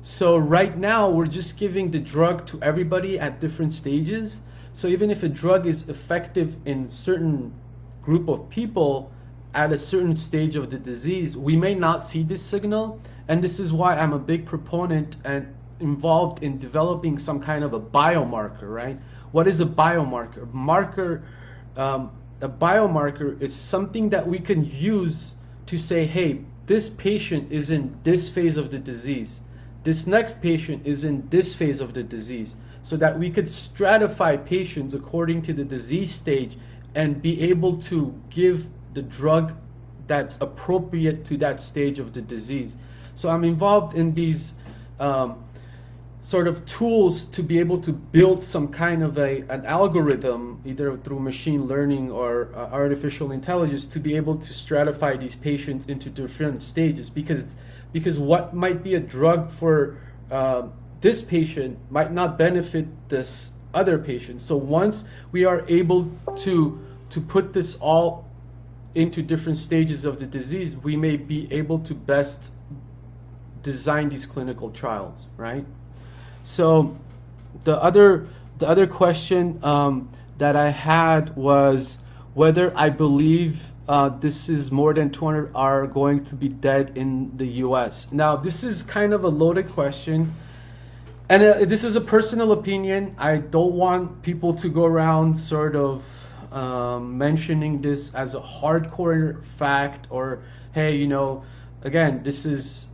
[SPEAKER 1] So right now, we're just giving the drug to everybody at different stages. So even if a drug is effective in certain group of people at a certain stage of the disease, we may not see this signal. And this is why I'm a big proponent and involved in developing some kind of a biomarker, right? What is a biomarker? A biomarker is something that we can use to say, hey, this patient is in this phase of the disease. This next patient is in this phase of the disease, so that we could stratify patients according to the disease stage and be able to give the drug that's appropriate to that stage of the disease. So I'm involved in these sort of tools to be able to build some kind of an algorithm, either through machine learning or artificial intelligence, to be able to stratify these patients into different stages, because what might be a drug for this patient might not benefit this other patient. So once we are able to put this all into different stages of the disease, we may be able to best design these clinical trials, right? So the other question that I had was whether I believe this is more than 200 are going to be dead in the US. Now, this is kind of a loaded question, and this is a personal opinion. I don't want people to go around sort of mentioning this as a hardcore fact, or, hey, you know, again, this is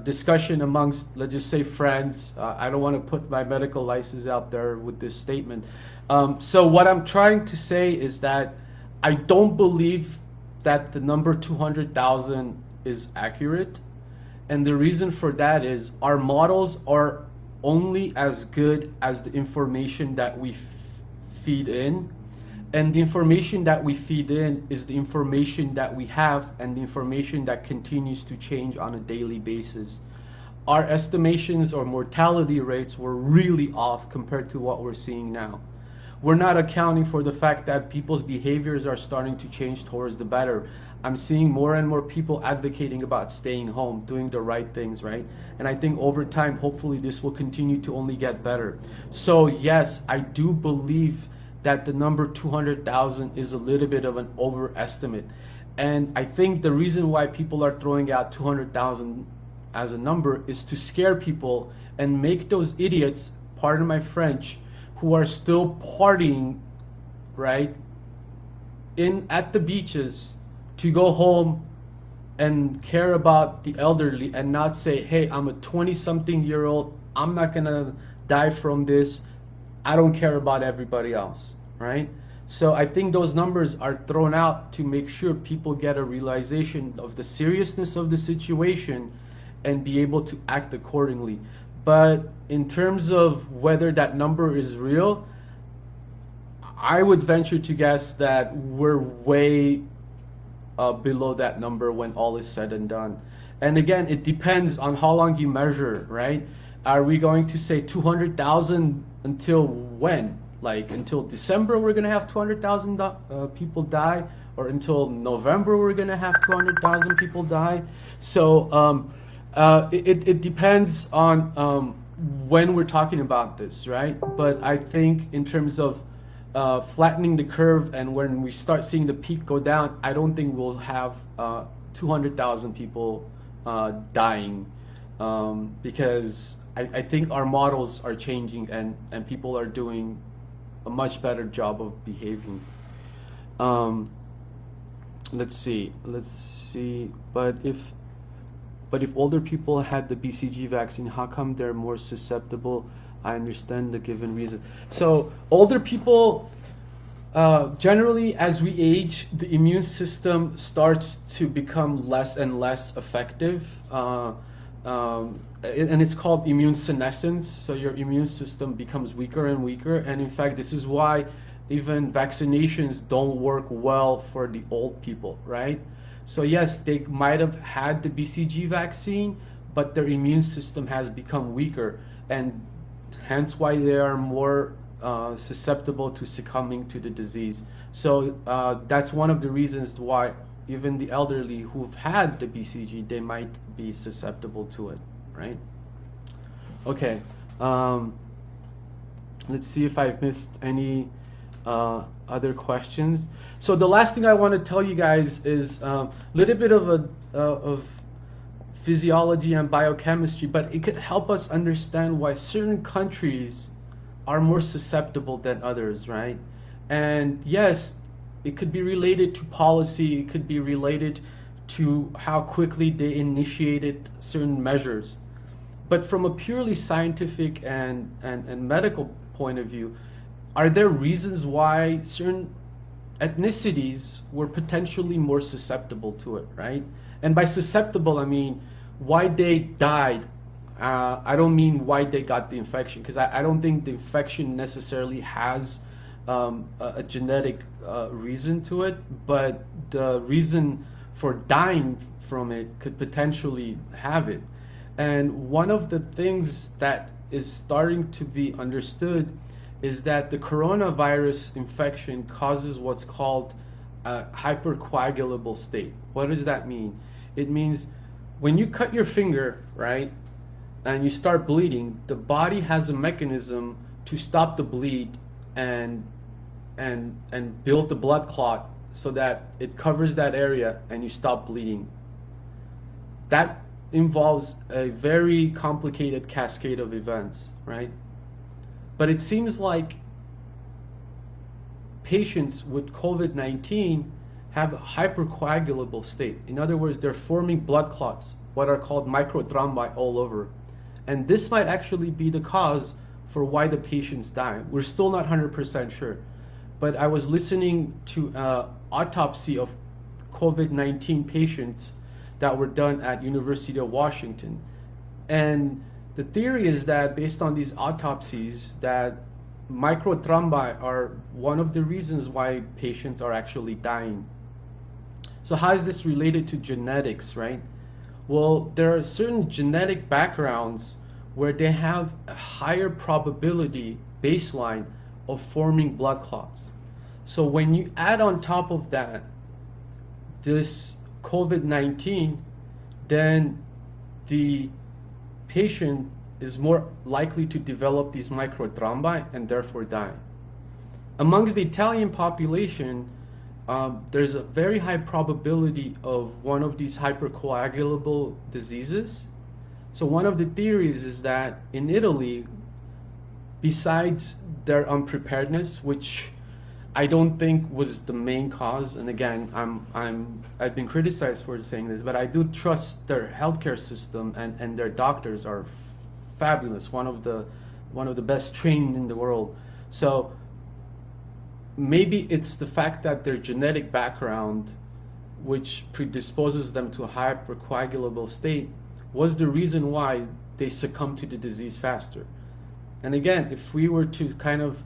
[SPEAKER 1] discussion amongst, let's just say, friends. I don't want to put my medical license out there with this statement. So what I'm trying to say is that I don't believe that the number 200,000 is accurate. And the reason for that is our models are only as good as the information that we feed in. And the information that we feed in is the information that we have, and the information that continues to change on a daily basis. Our estimations or mortality rates were really off compared to what we're seeing now. We're not accounting for the fact that people's behaviors are starting to change towards the better. I'm seeing more and more people advocating about staying home, doing the right things, right? And I think over time, hopefully this will continue to only get better. So yes, I do believe that the number 200,000 is a little bit of an overestimate. And I think the reason why people are throwing out 200,000 as a number is to scare people and make those idiots, pardon my French, who are still partying, right, at the beaches, to go home and care about the elderly and not say, hey, I'm a 20-something-year-old, I'm not gonna die from this, I don't care about everybody else, right? So I think those numbers are thrown out to make sure people get a realization of the seriousness of the situation and be able to act accordingly. But in terms of whether that number is real, I would venture to guess that we're way below that number when all is said and done. And again, it depends on how long you measure, right? Are we going to say 200,000 until when, Like until December we're gonna have 200,000 people die, or until November we're gonna have 200,000 people die. So it depends on when we're talking about this, right? But I think in terms of flattening the curve, and when we start seeing the peak go down, I don't think we'll have 200,000 people dying, because I think our models are changing, and people are doing a much better job of behaving. Let's see. But if older people had the BCG vaccine, how come they're more susceptible? I understand the given reason. So older people, generally, as we age, the immune system starts to become less and less effective. And it's called immune senescence. So your immune system becomes weaker and weaker. And in fact, this is why even vaccinations don't work well for the old people, right? So yes, they might have had the BCG vaccine, but their immune system has become weaker, and hence why they are more susceptible to succumbing to the disease. So that's one of the reasons why even the elderly who've had the BCG, they might be susceptible to it, right? Okay, let's see if I've missed any other questions. So the last thing I want to tell you guys is a little bit of physiology and biochemistry, but it could help us understand why certain countries are more susceptible than others, right? And yes, it could be related to policy, it could be related to how quickly they initiated certain measures. But from a purely scientific and medical point of view, are there reasons why certain ethnicities were potentially more susceptible to it, right? And by susceptible, I mean why they died. I don't mean why they got the infection, because I don't think the infection necessarily has a genetic reason to it, but the reason for dying from it could potentially have it. And one of the things that is starting to be understood is that the coronavirus infection causes what's called a hypercoagulable state. What does that mean? It means when you cut your finger, right, and you start bleeding, the body has a mechanism to stop the bleed and build the blood clot so that it covers that area and you stop bleeding. That involves a very complicated cascade of events, right? But it seems like patients with COVID-19 have a hypercoagulable state. In other words, they're forming blood clots, what are called microthrombi, all over. And this might actually be the cause for why the patients die. We're still not 100% sure. But I was listening to an autopsy of COVID-19 patients that were done at University of Washington. And the theory is that based on these autopsies, that microthrombi are one of the reasons why patients are actually dying. So how is this related to genetics, right? Well, there are certain genetic backgrounds where they have a higher probability baseline of forming blood clots. So when you add on top of that this COVID-19, then the patient is more likely to develop these microthrombi and therefore die. Amongst the Italian population, there's a very high probability of one of these hypercoagulable diseases. So one of the theories is that in Italy, besides their unpreparedness, which I don't think was the main cause, and again, I've been criticized for saying this, but I do trust their healthcare system, and their doctors are fabulous, one of the best trained in the world. So maybe it's the fact that their genetic background, which predisposes them to a hypercoagulable state, was the reason why they succumbed to the disease faster. And again, if we were to kind of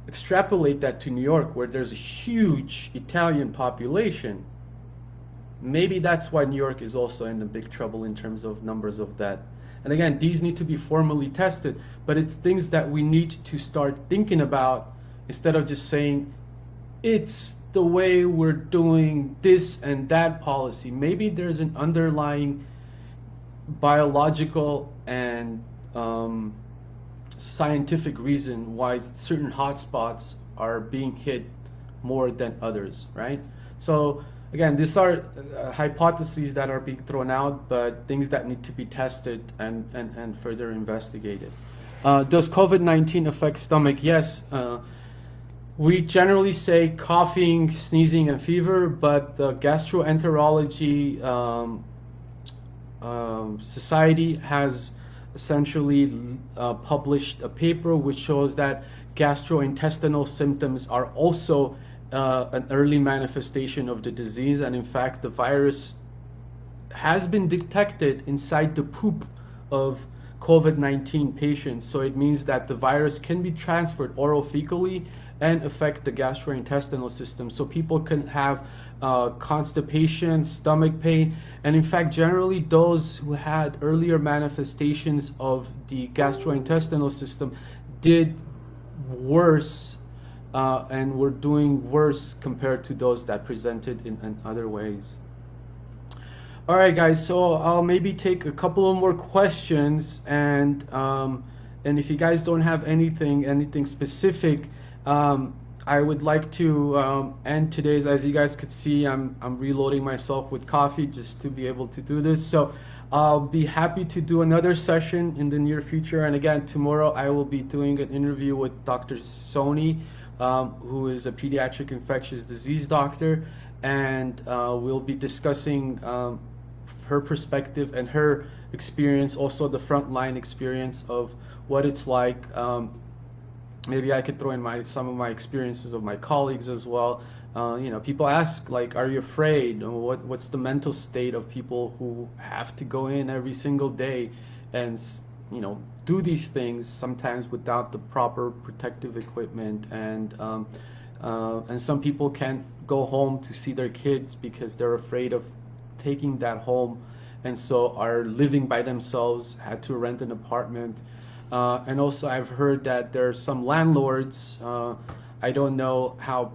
[SPEAKER 1] extrapolate that to New York, where there's a huge Italian population, maybe that's why New York is also in a big trouble in terms of numbers of that. And again, these need to be formally tested, but it's things that we need to start thinking about instead of just saying it's the way we're doing this and that policy. Maybe there's an underlying biological and scientific reason why certain hotspots are being hit more than others, right? So again, these are hypotheses that are being thrown out, but things that need to be tested and further investigated. Does COVID-19 affect stomach? Yes. We generally say coughing, sneezing, and fever, but the Gastroenterology Society has essentially published a paper which shows that gastrointestinal symptoms are also an early manifestation of the disease, and in fact the virus has been detected inside the poop of COVID-19 patients. So it means that the virus can be transferred orophycally and affect the gastrointestinal system. So people can have constipation, stomach pain, and in fact generally those who had earlier manifestations of the gastrointestinal system did worse and were doing worse compared to those that presented in other ways. All right, guys, so I'll maybe take a couple of more questions, and if you guys don't have anything specific, I would like to end today's. As you guys could see, I'm reloading myself with coffee just to be able to do this. So I'll be happy to do another session in the near future. And again, tomorrow I will be doing an interview with Dr. Soni, who is a pediatric infectious disease doctor, and we'll be discussing her perspective and her experience, also the frontline experience of what it's like. Maybe I could throw in some of my experiences of my colleagues as well. People ask, like, are you afraid? Or what's the mental state of people who have to go in every single day and do these things sometimes without the proper protective equipment, and some people can't go home to see their kids because they're afraid of taking that home, and so are living by themselves, had to rent an apartment. And also I've heard that there are some landlords, I don't know how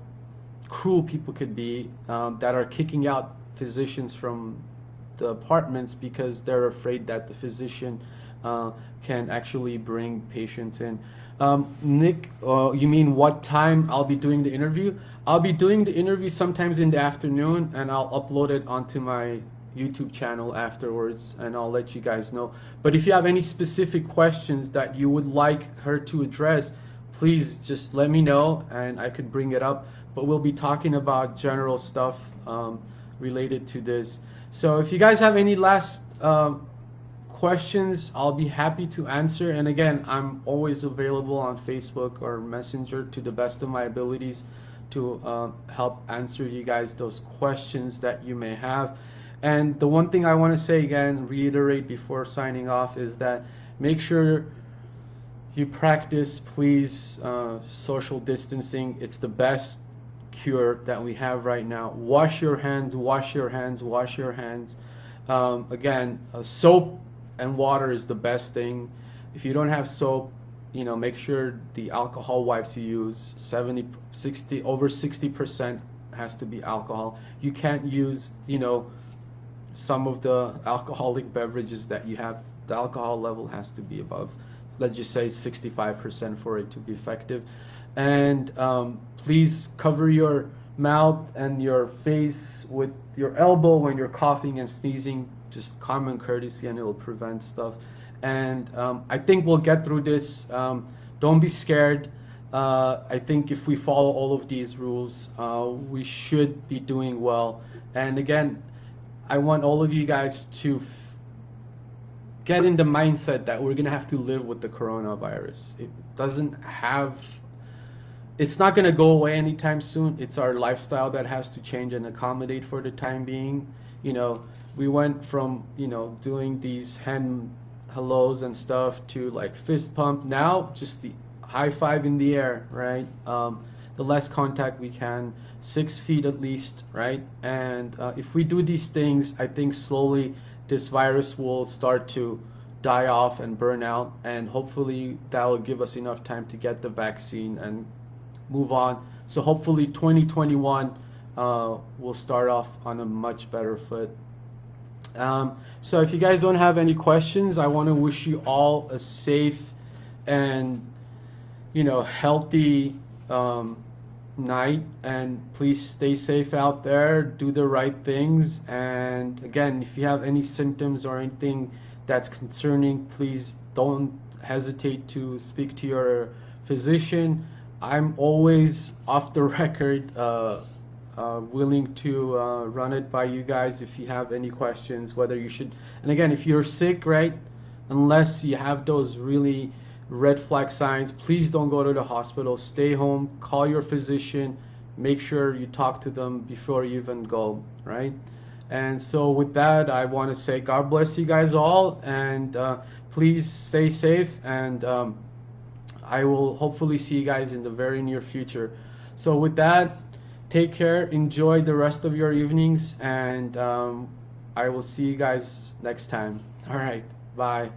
[SPEAKER 1] cruel people could be, that are kicking out physicians from the apartments because they're afraid that the physician can actually bring patients in. Nick, you mean what time I'll be doing the interview? I'll be doing the interview sometimes in the afternoon, and I'll upload it onto my YouTube channel afterwards, and I'll let you guys know. But if you have any specific questions that you would like her to address, please just let me know and I could bring it up. But we'll be talking about general stuff related to this. So if you guys have any last questions, I'll be happy to answer. And again, I'm always available on Facebook or Messenger to the best of my abilities to help answer you guys those questions that you may have. And the one thing I want to say again, reiterate before signing off, is that make sure you practice, please, social distancing. It's the best cure that we have right now. Wash your hands, wash your hands, wash your hands. Again, soap and water is the best thing. If you don't have soap, make sure the alcohol wipes you use, over 60% has to be alcohol. You can't use, some of the alcoholic beverages that you have. The alcohol level has to be above, let's just say 65% for it to be effective. And please cover your mouth and your face with your elbow when you're coughing and sneezing. Just common courtesy, and it will prevent stuff. And I think we'll get through this. Don't be scared. I think if we follow all of these rules, we should be doing well. And again, I want all of you guys to get in the mindset that we're going to have to live with the coronavirus. It's not going to go away anytime soon. It's our lifestyle that has to change and accommodate for the time being. We went from, doing these hand hellos and stuff to like fist pump. Now just the high five in the air, right? The less contact we can, 6 feet at least, right? And if we do these things, I think slowly this virus will start to die off and burn out, and hopefully that will give us enough time to get the vaccine and move on. So hopefully 2021 will start off on a much better foot. So if you guys don't have any questions, I want to wish you all a safe and healthy night, and please stay safe out there, do the right things, and again, if you have any symptoms or anything that's concerning, please don't hesitate to speak to your physician. I'm always off the record, willing to run it by you guys if you have any questions, whether you should, and again, if you're sick, right, unless you have those really red flag signs, please don't go to the hospital. Stay home, call your physician, make sure you talk to them before you even go, right? And so with that, I want to say God bless you guys all, and please stay safe, and I will hopefully see you guys in the very near future. So with that, take care, enjoy the rest of your evenings, and I will see you guys next time. All right, bye.